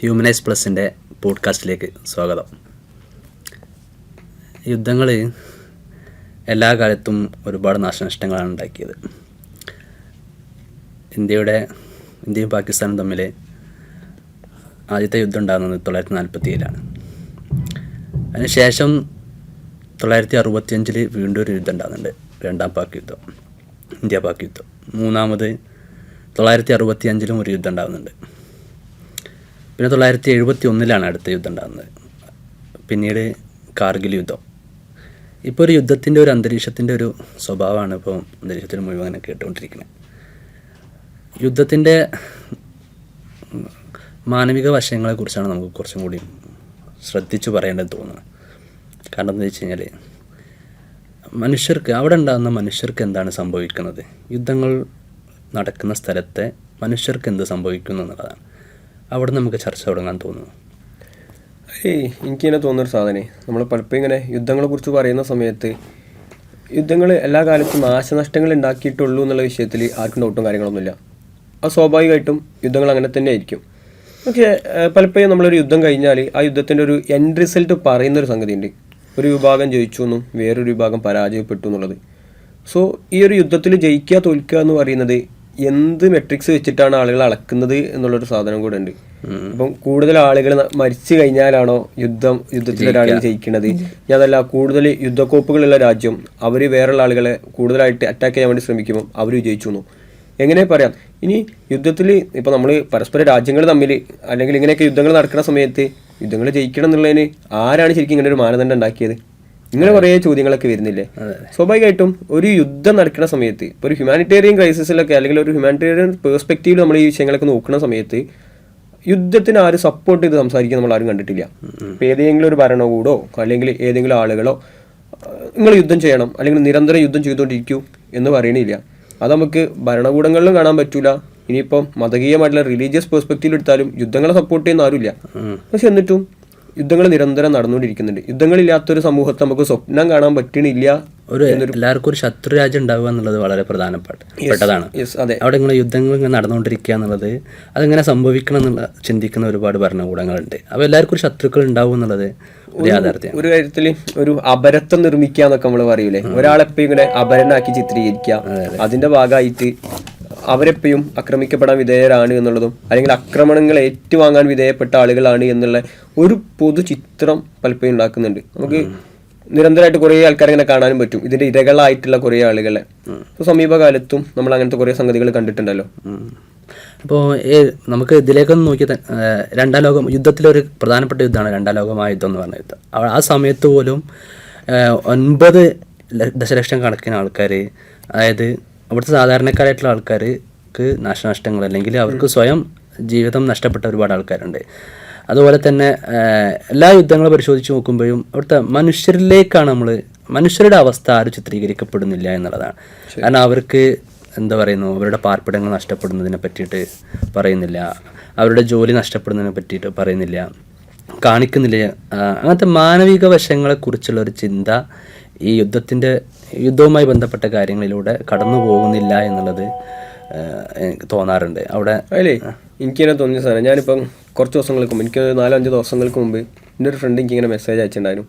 ഹ്യൂമനൈസ് പ്ലസിൻ്റെ പോഡ്കാസ്റ്റിലേക്ക് സ്വാഗതം. യുദ്ധങ്ങൾ എല്ലാ കാലത്തും ഒരുപാട് നാശനഷ്ടങ്ങളാണ് ഉണ്ടാക്കിയത്. ഇന്ത്യയും പാകിസ്ഥാനും തമ്മിൽ ആദ്യത്തെ യുദ്ധം ഉണ്ടാകുന്നത് 1947 അതിനുശേഷം 1965 വീണ്ടും ഒരു യുദ്ധം ഉണ്ടാകുന്നുണ്ട്, രണ്ടാം പാക് യുദ്ധം, ഇന്ത്യ പാക് യുദ്ധം. മൂന്നാമത് 1965 ഒരു യുദ്ധം ഉണ്ടാകുന്നുണ്ട്. പിന്നെ 1971 അടുത്ത യുദ്ധം ഉണ്ടാകുന്നത്. പിന്നീട് കാർഗിൽ യുദ്ധം. ഇപ്പോൾ ഒരു യുദ്ധത്തിൻ്റെ ഒരു അന്തരീക്ഷത്തിൻ്റെ ഒരു സ്വഭാവമാണ് ഇപ്പോൾ അന്തരീക്ഷത്തിൽ മുഴുവൻ കേട്ടുകൊണ്ടിരിക്കുന്നത്. യുദ്ധത്തിൻ്റെ മാനവിക വശങ്ങളെക്കുറിച്ചാണ് നമുക്ക് കുറച്ചും കൂടി ശ്രദ്ധിച്ചു പറയേണ്ടത് തോന്നുന്നത്. കാരണം എന്താ വെച്ച് കഴിഞ്ഞാൽ അവിടെ ഉണ്ടാകുന്ന മനുഷ്യർക്ക് എന്താണ് സംഭവിക്കുന്നത്, യുദ്ധങ്ങൾ നടക്കുന്ന സ്ഥലത്തെ മനുഷ്യർക്ക് എന്ത് സംഭവിക്കുന്നു എന്നുള്ളതാണ് അവിടെ നമുക്ക് ചർച്ച തുടങ്ങാൻ തോന്നുന്നു. എനിക്കിങ്ങനെ തോന്നുന്നൊരു സാധനം, നമ്മൾ പലപ്പോഴും ഇങ്ങനെ യുദ്ധങ്ങളെക്കുറിച്ച് പറയുന്ന സമയത്ത് യുദ്ധങ്ങൾ എല്ലാ കാലത്തും നാശനഷ്ടങ്ങൾ ഉണ്ടാക്കിയിട്ടുള്ളൂ എന്നുള്ള വിഷയത്തിൽ ആർക്കും ഡൗട്ടും കാര്യങ്ങളൊന്നുമില്ല. അത് സ്വാഭാവികമായിട്ടും യുദ്ധങ്ങൾ അങ്ങനെ തന്നെ ആയിരിക്കും. പക്ഷേ പലപ്പോഴും നമ്മളൊരു യുദ്ധം കഴിഞ്ഞാൽ ആ യുദ്ധത്തിൻ്റെ ഒരു എൻഡ് റിസൾട്ട് പറയുന്നൊരു സംഗതിയുണ്ട്. ഒരു വിഭാഗം ജയിച്ചു എന്നും വേറൊരു വിഭാഗം പരാജയപ്പെട്ടു എന്നുള്ളത്. സോ ഈ ഒരു യുദ്ധത്തിൽ ജയിക്കുക തോൽക്കുക എന്ന് പറയുന്നത് എന്ത് മെട്രിക്സ് വെച്ചിട്ടാണ് ആളുകൾ അളക്കുന്നത് എന്നുള്ളൊരു സാധനം കൂടെ ഉണ്ട്. ഇപ്പം കൂടുതൽ ആളുകൾ മരിച്ചു കഴിഞ്ഞാലാണോ യുദ്ധത്തിൽ ഒരാൾ ജയിക്കുന്നത്? ഇനി അതല്ല, കൂടുതൽ യുദ്ധക്കോപ്പുകളുള്ള രാജ്യം അവർ വേറെയുള്ള ആളുകളെ കൂടുതലായിട്ട് അറ്റാക്ക് ചെയ്യാൻ വേണ്ടി ശ്രമിക്കുമ്പോൾ അവർ വിജയിച്ചു എന്നു എങ്ങനെ പറയാം? ഇനി യുദ്ധത്തിൽ ഇപ്പോൾ നമ്മൾ പരസ്പര രാജ്യങ്ങൾ തമ്മിൽ അല്ലെങ്കിൽ ഇങ്ങനെയൊക്കെ യുദ്ധങ്ങൾ നടക്കുന്ന സമയത്ത് യുദ്ധങ്ങൾ ജയിക്കണം എന്നുള്ളതിന് ആരാണ് ശരിക്കും ഇങ്ങനെ ഒരു മാനദണ്ഡം ഉണ്ടാക്കിയത്? ഇങ്ങനെ കുറേ ചോദ്യങ്ങളൊക്കെ വരുന്നില്ലേ? സ്വാഭാവികമായിട്ടും ഒരു യുദ്ധം നടക്കുന്ന സമയത്ത് ഇപ്പോൾ ഒരു ഹ്യൂമാനിറ്റേറിയൻ ക്രൈസിസിലൊക്കെ അല്ലെങ്കിൽ ഒരു ഹ്യൂമാനിറ്റേറിയൻ പേഴ്സ്പെക്റ്റീവിൽ നമ്മൾ ഈ വിഷയങ്ങളൊക്കെ നോക്കുന്ന സമയത്ത് യുദ്ധത്തിന് ആരും സപ്പോർട്ട് ചെയ്ത് സംസാരിക്കാൻ നമ്മൾ ആരും കണ്ടിട്ടില്ല. ഇപ്പോൾ ഏതെങ്കിലും ഒരു ഭരണകൂടോ അല്ലെങ്കിൽ ഏതെങ്കിലും ആളുകളോ നിങ്ങൾ യുദ്ധം ചെയ്യണം അല്ലെങ്കിൽ നിരന്തരം യുദ്ധം ചെയ്തുകൊണ്ടിരിക്കൂ എന്ന് പറയണില്ല. അത് നമുക്ക് ഭരണകൂടങ്ങളിലും കാണാൻ പറ്റൂല. ഇനിയിപ്പം മതകീയമായിട്ടുള്ള റിലീജിയസ് പേഴ്സ്പെക്റ്റീവിൽ എടുത്താലും യുദ്ധങ്ങളെ സപ്പോർട്ട് ചെയ്യുന്ന ആരുമില്ല. പക്ഷെ എന്നിട്ടും യുദ്ധങ്ങൾ നിരന്തരം നടന്നുകൊണ്ടിരിക്കുന്നുണ്ട്. യുദ്ധങ്ങളില്ലാത്തൊരു സമൂഹത്തെ നമുക്ക് സ്വപ്നം കാണാൻ പറ്റണില്ല. എല്ലാവർക്കും ഒരു ശത്രു രാജ്യം ഉണ്ടാവുക എന്നുള്ളത് വളരെ പ്രധാനപ്പെട്ടതാണ്. അവിടെ ഇങ്ങനെ യുദ്ധങ്ങൾ ഇങ്ങനെ നടന്നുകൊണ്ടിരിക്കുക എന്നുള്ളത് അതെങ്ങനെ സംഭവിക്കണം എന്നുള്ള ചിന്തിക്കുന്ന ഒരുപാട് ഭരണകൂടങ്ങളുണ്ട്. അപ്പോൾ എല്ലാവർക്കും ഒരു ശത്രുക്കൾ ഉണ്ടാവും എന്നുള്ളത് യാഥാർത്ഥ്യം. ഒരു കാര്യത്തിൽ ഒരു അപരത്വം നിർമ്മിക്കുക എന്നൊക്കെ നമ്മൾ പറയൂലേ, ഒരാളെപ്പോഴും ഇങ്ങനെ അപരനാക്കി ചിത്രീകരിക്കുക, അതിന്റെ ഭാഗമായിട്ട് അവരെപ്പോഴും ആക്രമിക്കപ്പെടാൻ വിധേയരാണ് എന്നുള്ളതും അല്ലെങ്കിൽ ആക്രമണങ്ങൾ ഏറ്റുവാങ്ങാൻ വിധേയപ്പെട്ട ആളുകളാണ് എന്നുള്ള ഒരു പൊതു ചിത്രം പലപ്പോഴും ഉണ്ടാക്കുന്നുണ്ട്. നമുക്ക് നിരന്തരമായിട്ട് കുറേ ആൾക്കാരെ ഇങ്ങനെ കാണാനും പറ്റും, ഇതിന്റെ ഇരകളായിട്ടുള്ള കുറേ ആളുകളെ. സമീപകാലത്തും നമ്മൾ അങ്ങനത്തെ കുറേ സംഗതികൾ കണ്ടിട്ടുണ്ടല്ലോ. അപ്പോൾ നമുക്ക് ഇതിലേക്കൊന്ന് നോക്കിയാൽ രണ്ടാം ലോകം യുദ്ധത്തിലൊരു പ്രധാനപ്പെട്ട യുദ്ധമാണ് രണ്ടാം ലോക മഹായുദ്ധം എന്ന് പറഞ്ഞ യുദ്ധം. ആ സമയത്ത് പോലും 9 ദശലക്ഷം കണക്കിന് ആൾക്കാർ, അതായത് അവിടുത്തെ സാധാരണക്കാരായിട്ടുള്ള ആൾക്കാർക്ക് നാശനഷ്ടങ്ങൾ അല്ലെങ്കിൽ അവർക്ക് സ്വയം ജീവിതം നഷ്ടപ്പെട്ട ഒരുപാട് ആൾക്കാരുണ്ട്. അതുപോലെ തന്നെ എല്ലാ യുദ്ധങ്ങളും പരിശോധിച്ച് നോക്കുമ്പോഴും അവിടുത്തെ മനുഷ്യരിലേക്കാണ് മനുഷ്യരുടെ അവസ്ഥ ആരും ചിത്രീകരിക്കപ്പെടുന്നില്ല എന്നുള്ളതാണ്. കാരണം അവർക്ക് അവരുടെ പാർപ്പിടങ്ങൾ നഷ്ടപ്പെടുന്നതിനെ പറ്റിയിട്ട് പറയുന്നില്ല, അവരുടെ ജോലി നഷ്ടപ്പെടുന്നതിനെ പറ്റിയിട്ട് പറയുന്നില്ല, കാണിക്കുന്നില്ല. അങ്ങനത്തെ മാനവിക വശങ്ങളെക്കുറിച്ചുള്ള ഒരു ചിന്ത ഈ യുദ്ധവുമായി ബന്ധപ്പെട്ട കാര്യങ്ങളിലൂടെ കടന്നു പോകുന്നില്ല എന്നുള്ളത് എനിക്ക് തോന്നാറുണ്ട്. അവിടെ എനിക്കിങ്ങനെ തോന്നിയ സാധനം, ഞാനിപ്പം കുറച്ച് ദിവസങ്ങൾക്ക് മുമ്പ്, എനിക്ക് 4-5 ദിവസങ്ങൾക്ക് മുമ്പ് എൻ്റെ ഒരു ഫ്രണ്ട് എനിക്കിങ്ങനെ മെസ്സേജ് അയച്ചിട്ടുണ്ടായിരുന്നു.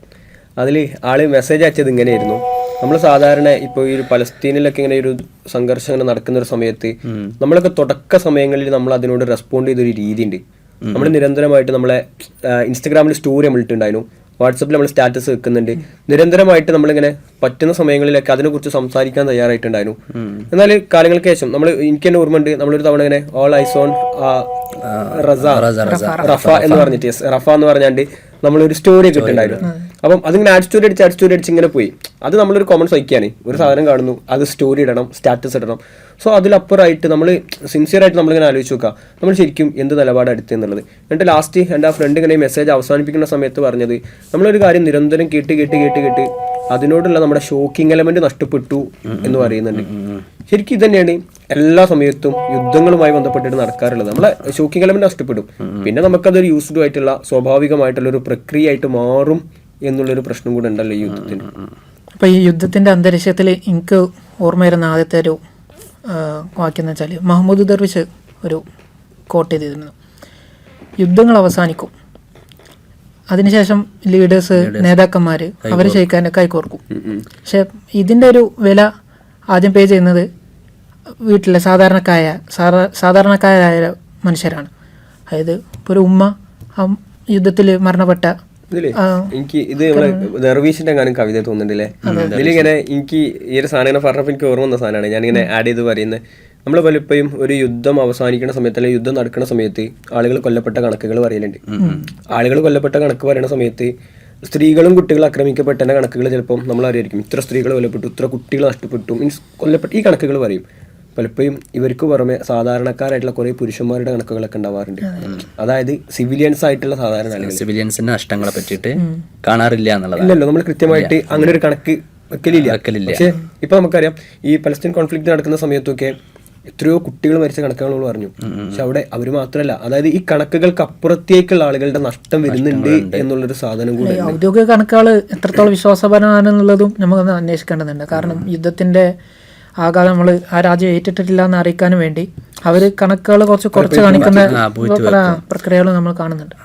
അതിൽ ആൾ മെസ്സേജ് അയച്ചത് ഇങ്ങനെയായിരുന്നു: നമ്മൾ സാധാരണ ഇപ്പോൾ ഈ ഒരു പലസ്തീനിലൊക്കെ ഇങ്ങനെ ഒരു സംഘർഷം ഇങ്ങനെ നടക്കുന്ന ഒരു സമയത്ത് നമ്മളൊക്കെ തുടക്ക സമയങ്ങളിൽ നമ്മൾ അതിനോട് റെസ്പോണ്ട് ചെയ്തൊരു രീതിയുണ്ട്. നമ്മൾ നിരന്തരമായിട്ട് നമ്മളെ ഇൻസ്റ്റഗ്രാമിൽ സ്റ്റോറി നമ്മൾ ഇട്ടുണ്ടായിരുന്നു, വാട്സപ്പിൽ നമ്മൾ സ്റ്റാറ്റസ് വെക്കുന്നുണ്ട്, നിരന്തരമായിട്ട് നമ്മളിങ്ങനെ പറ്റുന്ന സമയങ്ങളിലൊക്കെ അതിനെക്കുറിച്ച് സംസാരിക്കാൻ തയ്യാറായിട്ടുണ്ടായിരുന്നു. എന്നാൽ കാലങ്ങൾക്ക് ശേഷം എനിക്ക് തന്നെ ഓർമ്മയുണ്ട്, നമ്മളൊരു തവണ ഇങ്ങനെ ഓൾ ഐസ് ഓൺ റഫ എന്ന് പറഞ്ഞിട്ട്, റഫ എന്ന് പറഞ്ഞാണ്ട് നമ്മളൊരു സ്റ്റോറി ഒക്കെ ഇട്ടുണ്ടായിരുന്നു. അപ്പം അതിങ്ങനെ ആഡ് സ്റ്റോറി അടിച്ച് ഇങ്ങനെ പോയി. അത് നമ്മളൊരു കോമൺ സഹിക്കാണ്, ഒരു സാധനം കാണുന്നു, അത് സ്റ്റോറി ഇടണം, സ്റ്റാറ്റസ് ഇടണം. സോ അതിലപ്പുറമായിട്ട് നമ്മൾ സിൻസിയറായിട്ട് നമ്മളിങ്ങനെ ആലോചിച്ച് നോക്കുക നമ്മൾ ശരിക്കും എന്ത് നിലപാട് എടുത്ത് എന്നുള്ളത്. എന്നിട്ട് ലാസ്റ്റ് എൻ്റെ ആ ഫ്രണ്ട് ഇങ്ങനെ മെസ്സേജ് അവസാനിപ്പിക്കുന്ന സമയത്ത് പറഞ്ഞത്, നമ്മളൊരു കാര്യം നിരന്തരം കേട്ട് അതിനോടുള്ള നമ്മുടെ ഷോക്കിംഗ് എലമെന്റ് നഷ്ടപ്പെട്ടു എന്ന് പറയുന്നുണ്ട്. ശരിക്കും ഇത് തന്നെയാണ് എല്ലാ സമയത്തും യുദ്ധങ്ങളുമായി ബന്ധപ്പെട്ടിട്ട് നടക്കാറുള്ളത്. നമ്മളെ ഷോക്കിംഗ് എലമെന്റ് നഷ്ടപ്പെടും, പിന്നെ നമുക്കതൊരു യൂസ്ഡ് ആയിട്ടുള്ള സ്വാഭാവികമായിട്ടുള്ള ഒരു പ്രക്രിയ ആയിട്ട് മാറും എന്നുള്ളൊരു പ്രശ്നം കൂടെ ഉണ്ടല്ലോ ഈ യുദ്ധത്തിന്. അപ്പോൾ ഈ യുദ്ധത്തിൻ്റെ അന്തരീക്ഷത്തിൽ എനിക്ക് ഓർമ്മ വരുന്ന ആദ്യത്തെ ഒരു വാക്യം എന്ന് വെച്ചാൽ മഹമ്മൂദ് ദർവിഷ് ഒരു കോട്ട് ചെയ്തിരുന്നു: യുദ്ധങ്ങൾ അവസാനിക്കും, അതിനുശേഷം ലീഡേഴ്സ് നേതാക്കന്മാർ അവർ ഷെയ്ഖാൻ്റെ കൈകോർക്കും. പക്ഷെ ഇതിൻ്റെ ഒരു വില ആദ്യം പേ ചെയ്യുന്നത് വീട്ടിലെ സാധാരണക്കാരായ മനുഷ്യരാണ്. അതായത് ഇപ്പോൾ ഒരു ഉമ്മ യുദ്ധത്തിൽ മരണപ്പെട്ട ഇതില് എനിക്ക് ഇത് നമ്മളെ ദർവീഷിന്റെ എങ്ങാനും കവിത തോന്നുന്നുണ്ടല്ലേ. ഇതിലിങ്ങനെ എനിക്ക് ഈ ഒരു സാധനം ഇങ്ങനെ പറഞ്ഞപ്പോൾ എനിക്ക് ഓർമ്മ വന്ന സാധനമാണ് ഞാനിങ്ങനെ ആഡ് ചെയ്ത് പറയുന്നത്. നമ്മൾ പലപ്പോഴും ഒരു യുദ്ധം അവസാനിക്കുന്ന സമയത്ത് അല്ലെങ്കിൽ യുദ്ധം നടക്കുന്ന സമയത്ത് ആളുകൾ കൊല്ലപ്പെട്ട കണക്കുകൾ പറയലുണ്ട്. ആളുകൾ കൊല്ലപ്പെട്ട കണക്ക് പറയുന്ന സമയത്ത് സ്ത്രീകളും കുട്ടികളും ആക്രമിക്കപ്പെട്ടതിന്റെ കണക്കുകൾ ചിലപ്പോൾ നമ്മൾ അറിയായിരിക്കും. ഇത്ര സ്ത്രീകൾ കൊല്ലപ്പെട്ടു, ഇത്ര കുട്ടികൾ നഷ്ടപ്പെട്ടു, മീൻസ് കൊല്ലപ്പെട്ട ഈ കണക്കുകൾ പറയും. പലപ്പോഴും ഇവർക്ക് പുറമെ സാധാരണക്കാരായിട്ടുള്ള കുറെ പുരുഷന്മാരുടെ കണക്കുകളൊക്കെ ഉണ്ടാവാറുണ്ട്. അതായത് സിവിലിയൻസ് ആയിട്ടുള്ള സാധാരണ ആളുകൾ സിവിലിയൻസിന്റെ നഷ്ടങ്ങളെ പറ്റിയിട്ട് കാണാറില്ല എന്നുള്ളത്. ഇല്ലല്ലോ, നമ്മൾ കൃത്യമായിട്ട് അങ്ങനെ ഒരു കണക്ക് വെക്കലില്ല. പക്ഷെ ഇപ്പൊ നമുക്കറിയാം ഈ പലസ്തീൻ കോൺഫ്ലിക്റ്റ് നടക്കുന്ന സമയത്തൊക്കെ എത്രയോ കുട്ടികൾ മരിച്ച കണക്കുകൾ നമ്മൾ പറഞ്ഞു. പക്ഷെ അവിടെ അവർ മാത്രമല്ല, അതായത് ഈ കണക്കുകൾക്ക് അപ്പുറത്തേക്കുള്ള ആളുകളുടെ നഷ്ടം വരുന്നുണ്ട് എന്നുള്ളൊരു സാധനം കൂടെ. ഔദ്യോഗിക കണക്കുകൾ എത്രത്തോളം വിശ്വാസപരമാണെന്നുള്ളതും നമുക്കൊന്ന് അന്വേഷിക്കേണ്ടതുണ്ട്. കാരണം യുദ്ധത്തിന്റെ ആഘാതം നമ്മൾ ആ രാജ്യം ഏറ്റിട്ടില്ല എന്ന് അറിയിക്കാനും വേണ്ടി അവർ കണക്കുകൾ കുറച്ച് കാണിക്കുന്ന പ്രക്രിയകൾ നമ്മൾ കാണുന്നുണ്ട്.